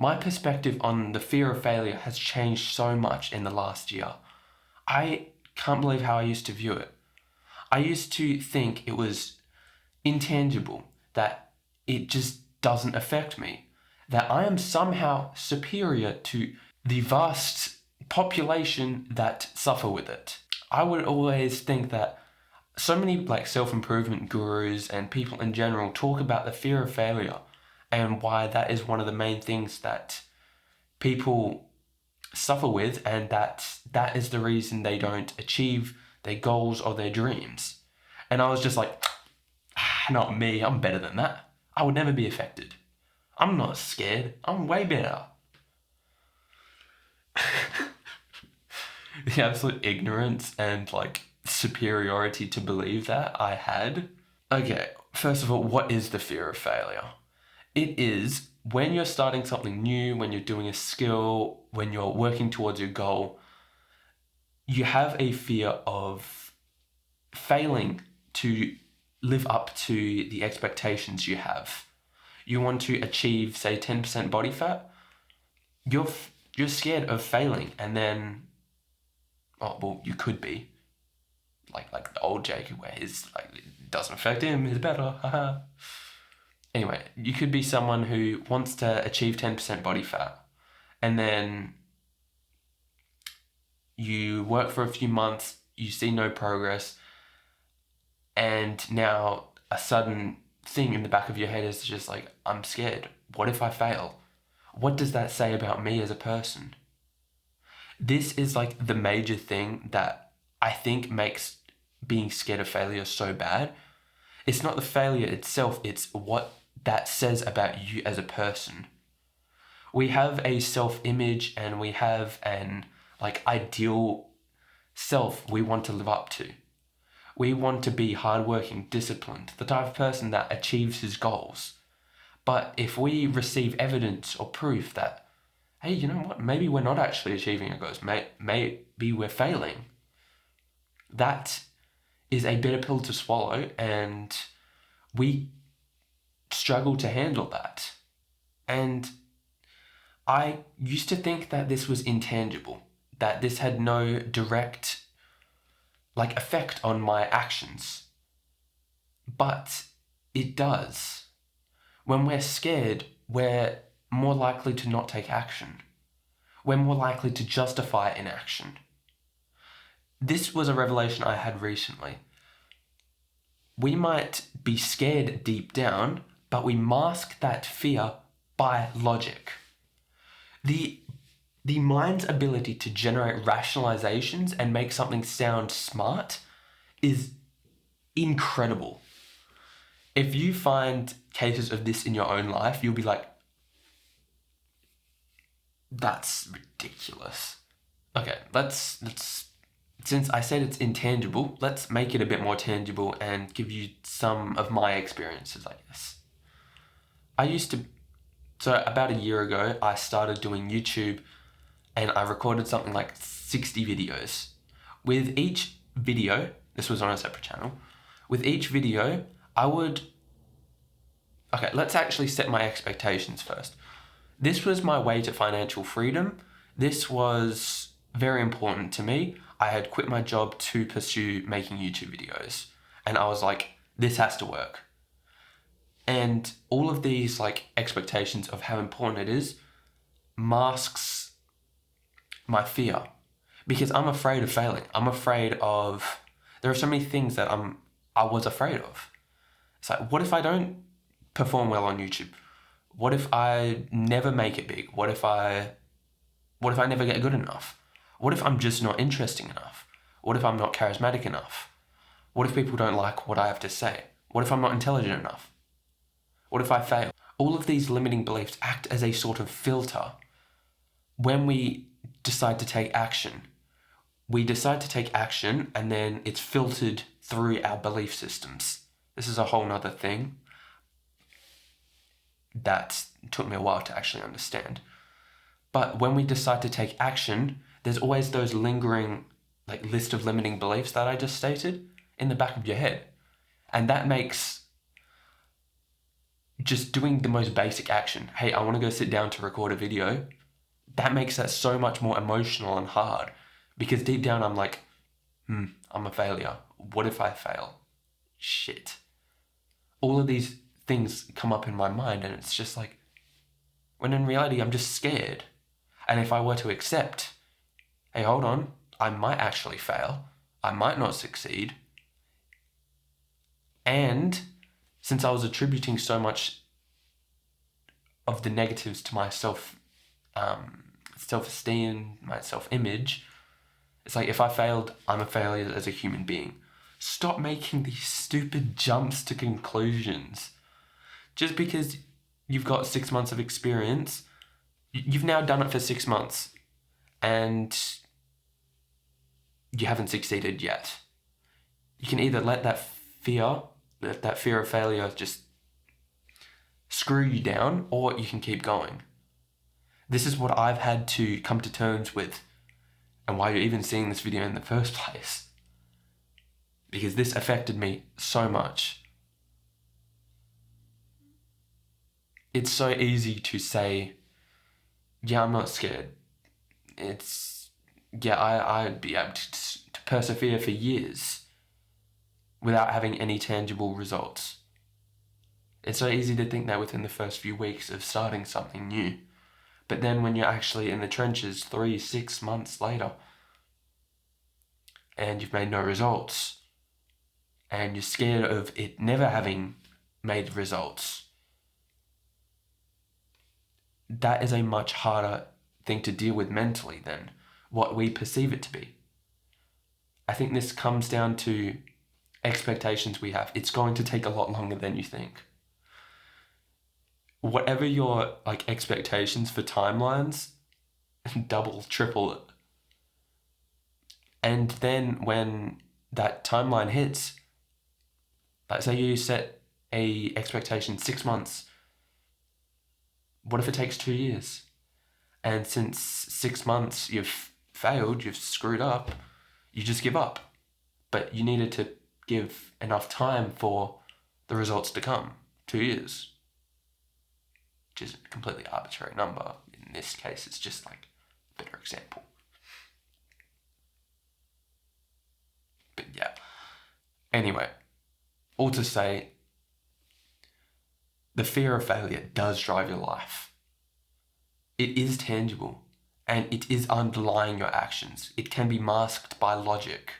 My perspective on the fear of failure has changed so much in the last year. I can't believe how I used to view it. I used to think it was intangible, that it just doesn't affect me, that I am somehow superior to the vast population that suffer with it. I would always think that so many like self-improvement gurus and people in general talk about the fear of failure and why that is one of the main things that people suffer with, and that is the reason they don't achieve their goals or their dreams. And I was just like, not me, I'm better than that. I would never be affected. I'm not scared. I'm way better. The absolute ignorance and like superiority to believe that I had. Okay, first of all, what is the fear of failure? It is when you're starting something new, when you're doing a skill, when you're working towards your goal, you have a fear of failing to live up to the expectations you have. You want to achieve, say, 10% body fat. You're scared of failing, and then, oh well, you could be like the old Jake, where his like it doesn't affect him, he's better. Haha. Anyway, you could be someone who wants to achieve 10% body fat, and then you work for a few months, you see no progress, and now a sudden thing in the back of your head is just like, I'm scared. What if I fail? What does that say about me as a person? This is like the major thing that I think makes being scared of failure so bad. It's not the failure itself, it's what that says about you as a person. We have a self-image and we have an like ideal self we want to live up to. We want to be hardworking, disciplined, the type of person that achieves his goals. But if we receive evidence or proof that, hey, you know what, maybe we're not actually achieving our goals, maybe we're failing, that is a bitter pill to swallow, and we struggle to handle that. And I used to think that this was intangible, that this had no direct like effect on my actions. But it does. When we're scared, we're more likely to not take action. We're more likely to justify inaction. This was a revelation I had recently. We might be scared deep down, but we mask that fear by logic. The mind's ability to generate rationalizations and make something sound smart is incredible. If you find cases of this in your own life, you'll be like, that's ridiculous. Okay, let's since I said it's intangible, let's make it a bit more tangible and give you some of my experiences, I guess. So about a year ago, I started doing YouTube, and I recorded something like 60 videos. With each video, this was on a separate channel, with each video, okay, let's actually set my expectations first. This was my way to financial freedom. This was very important to me. I had quit my job to pursue making YouTube videos, and I was like, this has to work. And all of these like expectations of how important it is masks my fear, because I'm afraid of failing. There are so many things that I was afraid of. It's like, what if I don't perform well on YouTube? What if I never make it big? What if I never get good enough? What if I'm just not interesting enough? What if I'm not charismatic enough? What if people don't like what I have to say? What if I'm not intelligent enough? What if I fail? All of these limiting beliefs act as a sort of filter. When we decide to take action, and then it's filtered through our belief systems. This is a whole nother thing that took me a while to actually understand. But when we decide to take action, there's always those lingering like list of limiting beliefs that I just stated in the back of your head. And that makes just doing the most basic action. Hey, I want to go sit down to record a video. That makes that so much more emotional and hard, because deep down I'm like, I'm a failure. What if I fail? Shit. All of these things come up in my mind, and it's just like, when in reality I'm just scared. And if I were to accept, hey, hold on, I might actually fail, I might not succeed, and since I was attributing so much of the negatives to my self-esteem, my self-image, it's like, if I failed, I'm a failure as a human being. Stop making these stupid jumps to conclusions. Just because you've got 6 months of experience, you've now done it for 6 months, and you haven't succeeded yet. You can either let that fear of failure just screw you down, or you can keep going. This is what I've had to come to terms with, and why you're even seeing this video in the first place. Because this affected me so much. It's so easy to say, yeah, I'm not scared. I'd be able to persevere for years without having any tangible results. It's so easy to think that within the first few weeks of starting something new. But then when you're actually in the trenches 3-6 months later, and you've made no results, and you're scared of it never having made results, that is a much harder thing to deal with mentally than what we perceive it to be. I think this comes down to expectations we have. It's going to take a lot longer than you think. Whatever your expectations for timelines, double, triple it. And then when that timeline hits, like say you set a expectation 6 months, what if it takes 2 years? And since 6 months you've failed, you've screwed up, you just give up. But you needed to give enough time for the results to come. 2 years. Which is a completely arbitrary number. In this case, it's just a better example. But yeah. Anyway, all to say, the fear of failure does drive your life. It is tangible, and it is underlying your actions. It can be masked by logic.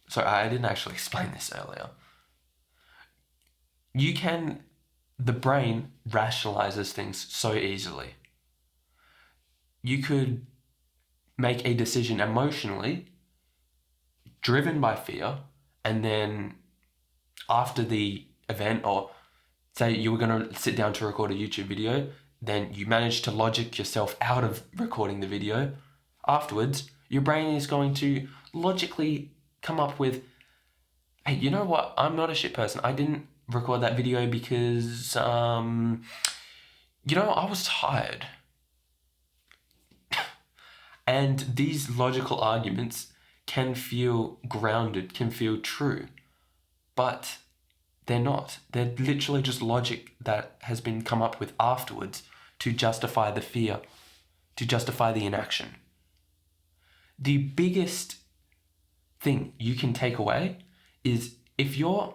So I didn't actually explain this earlier. The brain rationalizes things so easily. You could make a decision emotionally, driven by fear, and then after the event, or say you were going to sit down to record a YouTube video, then you manage to logic yourself out of recording the video. Afterwards, your brain is going to logically come up with, hey, you know what? I'm not a shit person. I didn't record that video because, I was tired. And these logical arguments can feel grounded, can feel true, but they're not. They're literally just logic that has been come up with afterwards to justify the fear, to justify the inaction. The biggest thing you can take away is if you're,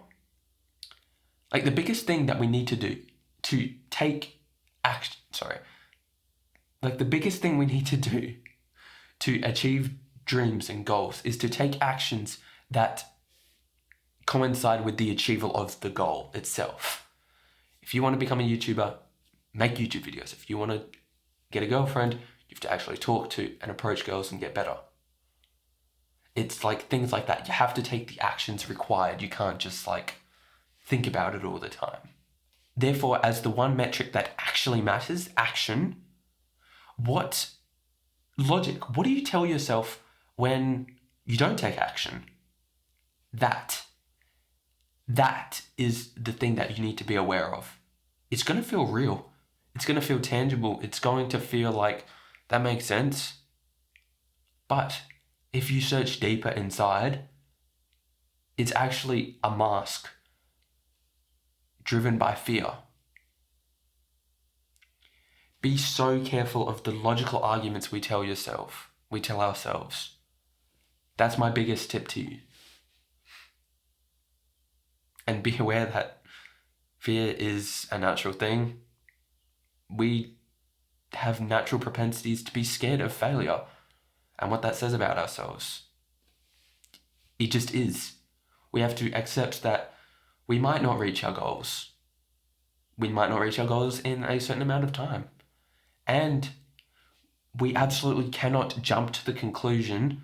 the biggest thing that we need to do to take action, the biggest thing we need to do to achieve dreams and goals is to take actions that coincide with the achievement of the goal itself. If you want to become a YouTuber, make YouTube videos. If you want to get a girlfriend, you have to actually talk to and approach girls and get better. It's things like that. You have to take the actions required. You can't just think about it all the time. Therefore, as the one metric that actually matters, action, what do you tell yourself when you don't take action? That is the thing that you need to be aware of. It's going to feel real. It's going to feel tangible. It's going to feel like that makes sense. But if you search deeper inside, it's actually a mask driven by fear. Be so careful of the logical arguments we tell ourselves. That's my biggest tip to you. And be aware that fear is a natural thing. We have natural propensities to be scared of failure and what that says about ourselves. It just is. We have to accept that we might not reach our goals. We might not reach our goals in a certain amount of time. And we absolutely cannot jump to the conclusion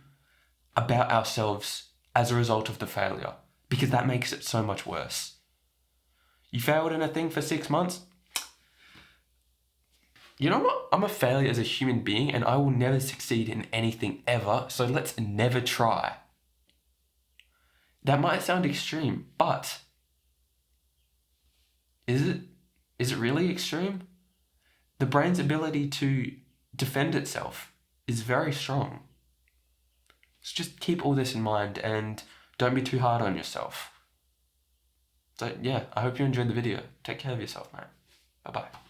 about ourselves as a result of the failure, because that makes it so much worse. You failed in a thing for 6 months? You know what? I'm a failure as a human being and I will never succeed in anything ever, so let's never try. That might sound extreme, but is it really extreme? The brain's ability to defend itself is very strong. So just keep all this in mind and don't be too hard on yourself. So yeah, I hope you enjoyed the video. Take care of yourself, mate. Bye-bye.